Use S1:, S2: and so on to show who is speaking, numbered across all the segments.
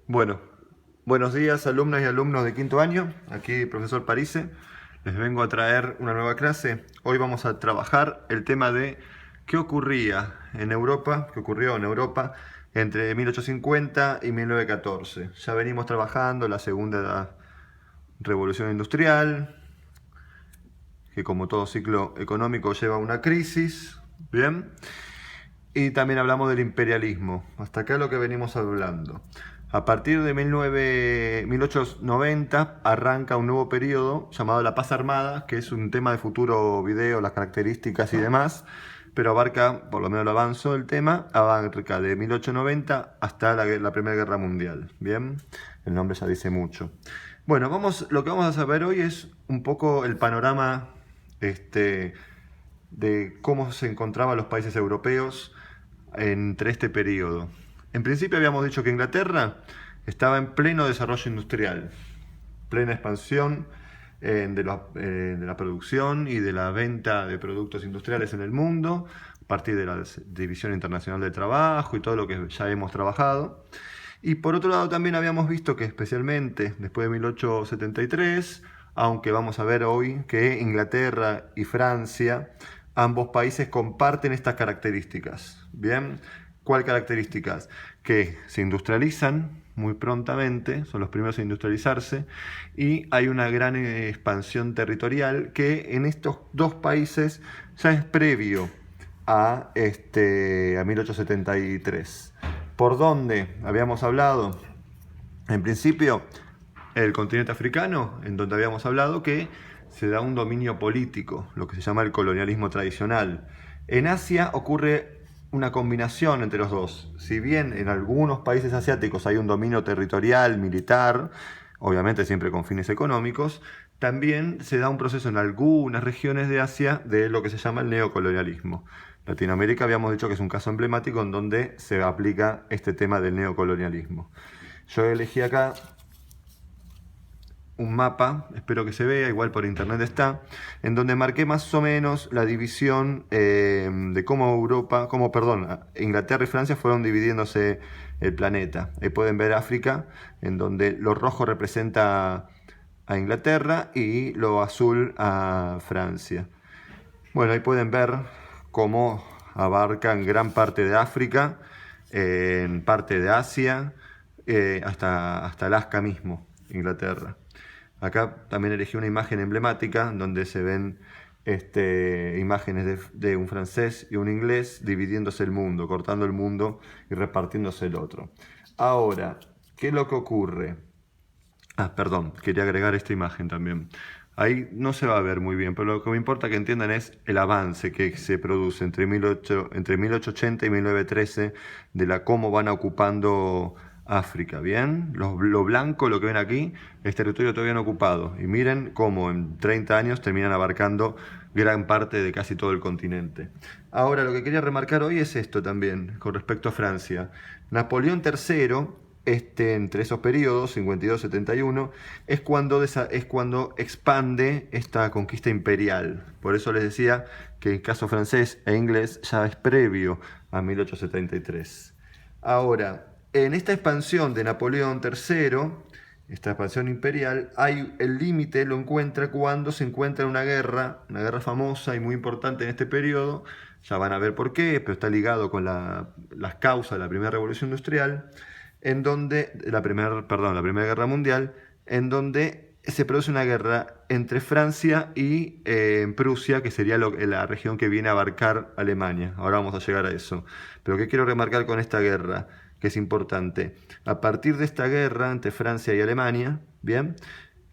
S1: Bueno, buenos días alumnas y alumnos de quinto año, aquí profesor Parise, les vengo a traer una nueva clase. Hoy vamos a trabajar el tema de qué ocurría en Europa, qué ocurrió en Europa entre 1850 y 1914. Ya venimos trabajando la segunda revolución industrial, que como todo ciclo económico lleva a una crisis, ¿bien? Y también hablamos del imperialismo. Hasta acá lo que venimos hablando. A partir de 1890 arranca un nuevo periodo llamado la Paz Armada, que es un tema de futuro video, las características y demás, pero abarca, por lo menos lo avanzo el tema, abarca de 1890 hasta la Primera Guerra Mundial. Bien, el nombre ya dice mucho. Bueno, lo que vamos a saber hoy es un poco el panorama de cómo se encontraban los países europeos entre este periodo. En principio habíamos dicho que Inglaterra estaba en pleno desarrollo industrial, plena expansión de la producción y de la venta de productos industriales en el mundo, a partir de la División Internacional del Trabajo y todo lo que ya hemos trabajado. Y por otro lado también habíamos visto que especialmente después de 1873, aunque vamos a ver hoy que Inglaterra y Francia, ambos países comparten estas características. Bien, ¿cuál características? Que se industrializan muy prontamente, son los primeros en industrializarse, y hay una gran expansión territorial que en estos dos países ya es previo a 1873. ¿Por dónde habíamos hablado? En principio, el continente africano, en donde habíamos hablado que se da un dominio político, lo que se llama el colonialismo tradicional. En Asia ocurre una combinación entre los dos. Si bien en algunos países asiáticos hay un dominio territorial, militar, obviamente siempre con fines económicos, también se da un proceso en algunas regiones de Asia de lo que se llama el neocolonialismo. Latinoamérica habíamos dicho que es un caso emblemático en donde se aplica este tema del neocolonialismo. Yo elegí acá un mapa, espero que se vea, igual por internet está, en donde marqué más o menos la división de Inglaterra y Francia fueron dividiéndose el planeta. Ahí pueden ver África, en donde lo rojo representa a Inglaterra y lo azul a Francia. Bueno, ahí pueden ver cómo abarcan gran parte de África, en parte de Asia, hasta Alaska mismo, Inglaterra. Acá también elegí una imagen emblemática donde se ven imágenes de un francés y un inglés dividiéndose el mundo, cortando el mundo y repartiéndose el otro. Ahora, ¿qué es lo que ocurre? Ah, perdón, quería agregar esta imagen también. Ahí no se va a ver muy bien, pero lo que me importa que entiendan es el avance que se produce entre 1880 y 1913 de cómo van ocupando África, ¿bien? Lo blanco, lo que ven aquí, es territorio todavía no ocupado. Y miren cómo en 30 años terminan abarcando gran parte de casi todo el continente. Ahora, lo que quería remarcar hoy es esto también, con respecto a Francia. Napoleón III entre esos periodos, 52-71, es cuando expande esta conquista imperial. Por eso les decía que el caso francés e inglés ya es previo a 1873. Ahora, en esta expansión de Napoleón III, esta expansión imperial, el límite lo encuentra cuando se encuentra una guerra famosa y muy importante en este periodo. Ya van a ver por qué, pero está ligado con las causas de la primera revolución industrial, en donde la primera guerra mundial, en donde se produce una guerra entre Francia y Prusia, que sería la región que viene a abarcar Alemania. Ahora vamos a llegar a eso. Pero ¿qué quiero remarcar con esta guerra? Que es importante. A partir de esta guerra entre Francia y Alemania, ¿bien?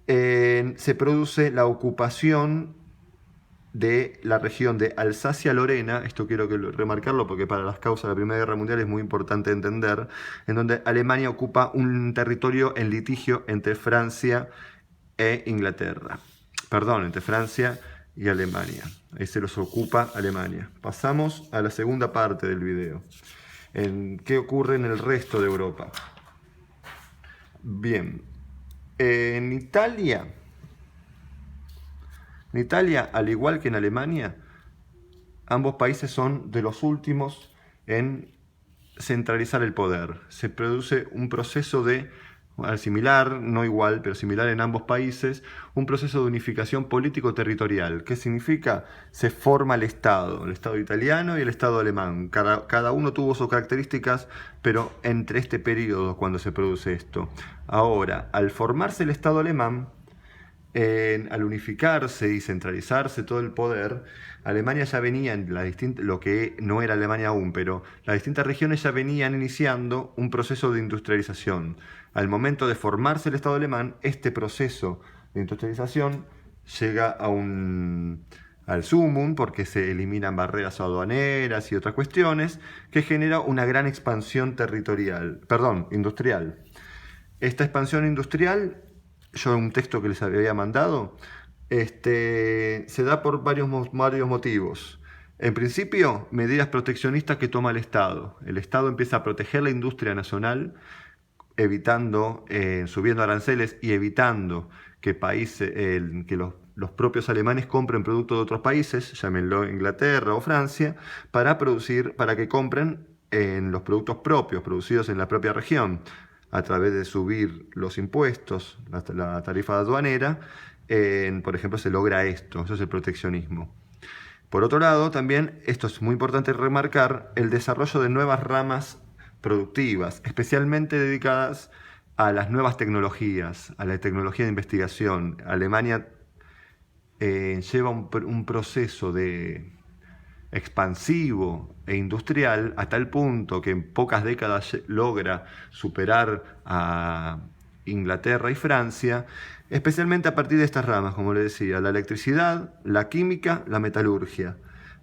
S1: Se produce la ocupación de la región de Alsacia-Lorena, esto quiero remarcarlo porque para las causas de la Primera Guerra Mundial es muy importante entender, en donde Alemania ocupa un territorio en litigio entre Francia e Inglaterra. Perdón, entre Francia y Alemania. Ahí se los ocupa Alemania. Pasamos a la segunda parte del video. ¿Qué ocurre en el resto de Europa? Bien, en Italia, al igual que en Alemania, ambos países son de los últimos en centralizar el poder. Se produce un proceso de, similar, no igual, pero similar en ambos países, un proceso de unificación político-territorial. ¿Qué significa? Se forma el Estado italiano y el Estado alemán. Cada uno tuvo sus características, pero entre este periodo cuando se produce esto. Ahora, al formarse el Estado alemán, al unificarse y centralizarse todo el poder, Alemania ya venía, lo que no era Alemania aún, pero las distintas regiones ya venían iniciando un proceso de industrialización. Al momento de formarse el Estado alemán, este proceso de industrialización llega al sumum, porque se eliminan barreras aduaneras y otras cuestiones, que genera una gran expansión industrial. Esta expansión industrial, yo un texto que les había mandado, se da por varios motivos. En principio, medidas proteccionistas que toma el Estado. El Estado empieza a proteger la industria nacional, evitando, subiendo aranceles y evitando que los propios alemanes compren productos de otros países, llámenlo Inglaterra o Francia, para que compren los productos propios, producidos en la propia región, a través de subir los impuestos, la tarifa aduanera. Por ejemplo, se logra esto, eso es el proteccionismo. Por otro lado, también, esto es muy importante remarcar, el desarrollo de nuevas ramas productivas, especialmente dedicadas a las nuevas tecnologías, a la tecnología de investigación. Alemania lleva un proceso expansivo e industrial a tal punto que en pocas décadas logra superar a Inglaterra y Francia, especialmente a partir de estas ramas, como les decía, la electricidad, la química, la metalurgia.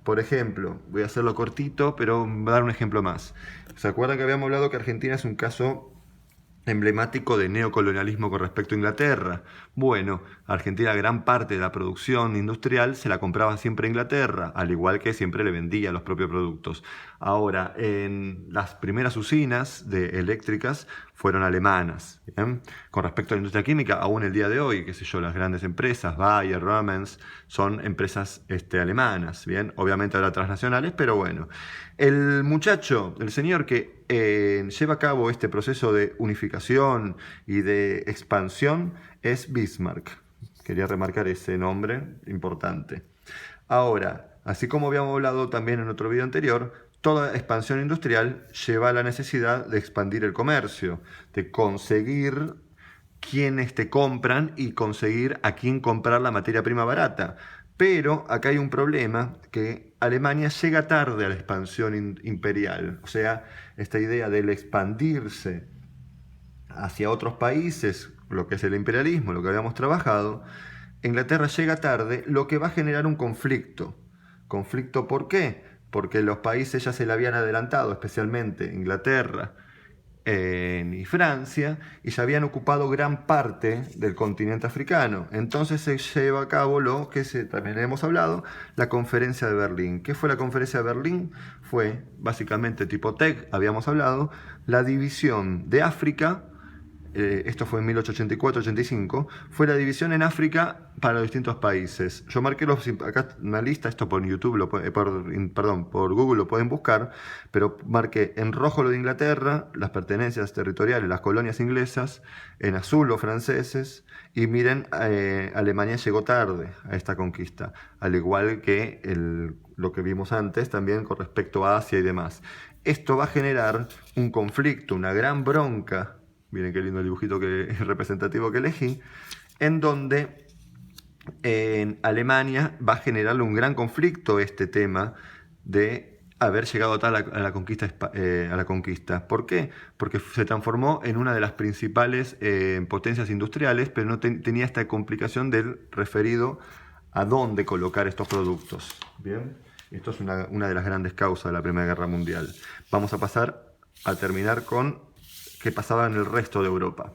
S1: Por ejemplo, voy a hacerlo cortito, pero voy a dar un ejemplo más. ¿Se acuerdan que habíamos hablado que Argentina es un caso emblemático de neocolonialismo con respecto a Inglaterra? Bueno, Argentina gran parte de la producción industrial se la compraba siempre a Inglaterra, al igual que siempre le vendía los propios productos. Ahora, en las primeras usinas eléctricas fueron alemanas. ¿Bien? Con respecto a la industria química, aún el día de hoy, qué sé yo, las grandes empresas, Bayer, Siemens, son empresas alemanas. ¿Bien? Obviamente ahora transnacionales, pero bueno. El señor que lleva a cabo este proceso de unificación y de expansión es Bismarck. Quería remarcar ese nombre importante. Ahora, así como habíamos hablado también en otro video anterior, toda expansión industrial lleva a la necesidad de expandir el comercio, de conseguir quienes te compran y conseguir a quién comprar la materia prima barata. Pero acá hay un problema, que Alemania llega tarde a la expansión imperial. O sea, esta idea del expandirse hacia otros países, lo que es el imperialismo, lo que habíamos trabajado, Inglaterra llega tarde, lo que va a generar un conflicto. ¿Conflicto por qué? Porque los países ya se le habían adelantado, especialmente Inglaterra y Francia, y ya habían ocupado gran parte del continente africano. Entonces se lleva a cabo lo que también hemos hablado, la conferencia de Berlín. ¿Qué fue la conferencia de Berlín? Fue básicamente tipo TEC, habíamos hablado, la división de África. Esto fue en 1884-85, fue la división en África para los distintos países. Yo marqué acá una lista, esto por YouTube, por Google lo pueden buscar, pero marqué en rojo lo de Inglaterra, las pertenencias territoriales, las colonias inglesas, en azul los franceses, y miren, Alemania llegó tarde a esta conquista, al igual que lo que vimos antes también con respecto a Asia y demás. Esto va a generar un conflicto, una gran bronca. Miren qué lindo el dibujito representativo que elegí, en donde en Alemania va a generarle un gran conflicto este tema de haber llegado tal a la conquista. ¿Por qué? Porque se transformó en una de las principales potencias industriales, pero no tenía esta complicación del referido a dónde colocar estos productos. ¿Bien? Esto es una de las grandes causas de la Primera Guerra Mundial. Vamos a pasar a terminar con qué pasaba en el resto de Europa.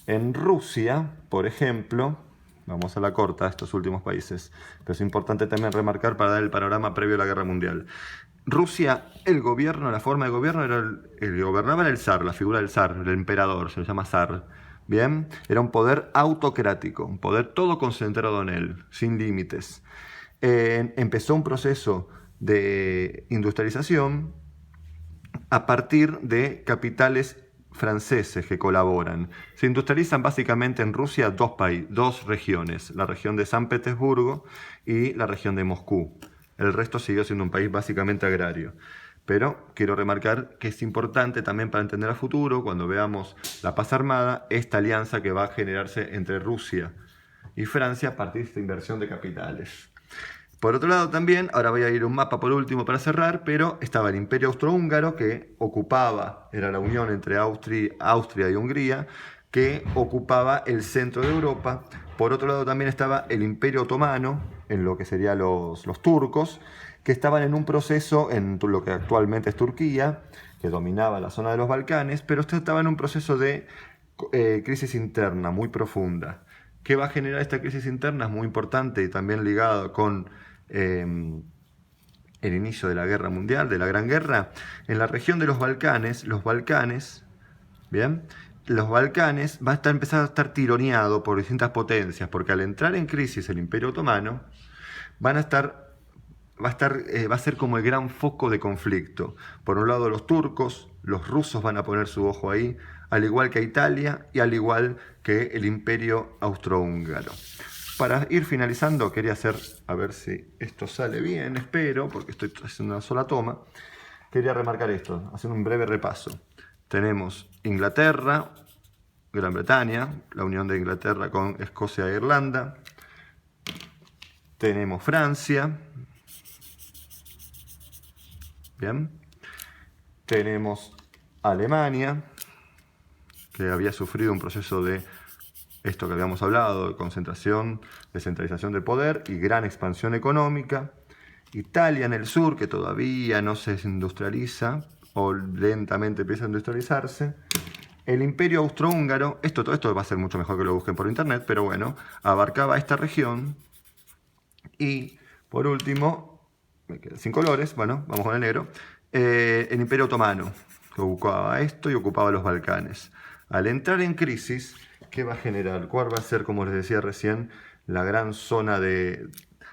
S1: En Rusia, por ejemplo, vamos a la corta, estos últimos países, pero es importante también remarcar para dar el panorama previo a la Guerra Mundial. Rusia, la forma de gobierno, el que gobernaba era el zar, la figura del zar, el emperador, se le llama zar. Bien, era un poder autocrático, un poder todo concentrado en él, sin límites. Empezó un proceso de industrialización a partir de capitales franceses que colaboran. Se industrializan básicamente en Rusia dos regiones, la región de San Petersburgo y la región de Moscú. El resto siguió siendo un país básicamente agrario. Pero quiero remarcar que es importante también para entender a futuro, cuando veamos la paz armada, esta alianza que va a generarse entre Rusia y Francia a partir de esta inversión de capitales. Por otro lado también, ahora voy a ir a un mapa por último para cerrar, pero estaba el Imperio Austrohúngaro que ocupaba, era la unión entre Austria y Hungría, que ocupaba el centro de Europa. Por otro lado también estaba el Imperio Otomano, en lo que serían los turcos, que estaban en un proceso en lo que actualmente es Turquía, que dominaba la zona de los Balcanes, pero estaba en un proceso de crisis interna muy profunda. ¿Qué va a generar esta crisis interna? Es muy importante y también ligado con el inicio de la Guerra Mundial, de la Gran Guerra. En la región de los Balcanes, ¿bien? Los Balcanes va a empezar a estar tironeado por distintas potencias, porque al entrar en crisis el Imperio Otomano, va a ser como el gran foco de conflicto. Por un lado los turcos, los rusos van a poner su ojo ahí, al igual que Italia y al igual que el Imperio Austrohúngaro. Para ir finalizando, quería hacer, a ver si esto sale bien, espero, porque estoy haciendo una sola toma. Quería remarcar esto, hacer un breve repaso. Tenemos Inglaterra, Gran Bretaña, la unión de Inglaterra con Escocia e Irlanda. Tenemos Francia. Bien. Tenemos Alemania, que había sufrido un proceso de esto que habíamos hablado, de concentración, descentralización del poder y gran expansión económica. Italia en el sur, que todavía no se industrializa, o lentamente empieza a industrializarse. El Imperio Austrohúngaro, todo esto va a ser mucho mejor que lo busquen por internet, pero bueno, abarcaba esta región. Y por último, me quedan sin colores, bueno, vamos con el negro, el Imperio Otomano, que ocupaba esto y ocupaba los Balcanes. Al entrar en crisis, ¿qué va a generar? ¿Cuál va a ser, como les decía recién, la gran zona de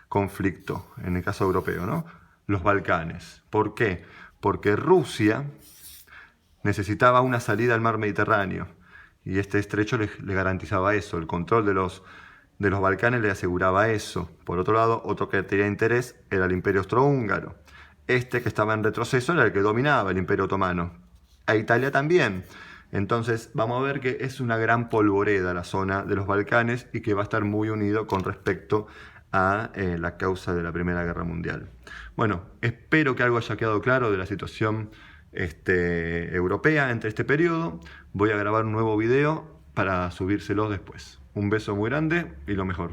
S1: conflicto, en el caso europeo, ¿no? Los Balcanes. ¿Por qué? Porque Rusia necesitaba una salida al mar Mediterráneo y este estrecho le garantizaba eso, el control de los Balcanes le aseguraba eso. Por otro lado, otro que tenía interés era el Imperio Austrohúngaro. Este que estaba en retroceso era el que dominaba el Imperio Otomano. A Italia también. Entonces vamos a ver que es una gran polvoreda la zona de los Balcanes y que va a estar muy unido con respecto a la causa de la Primera Guerra Mundial. Bueno, espero que algo haya quedado claro de la situación europea entre este periodo. Voy a grabar un nuevo video para subírselo después. Un beso muy grande y lo mejor.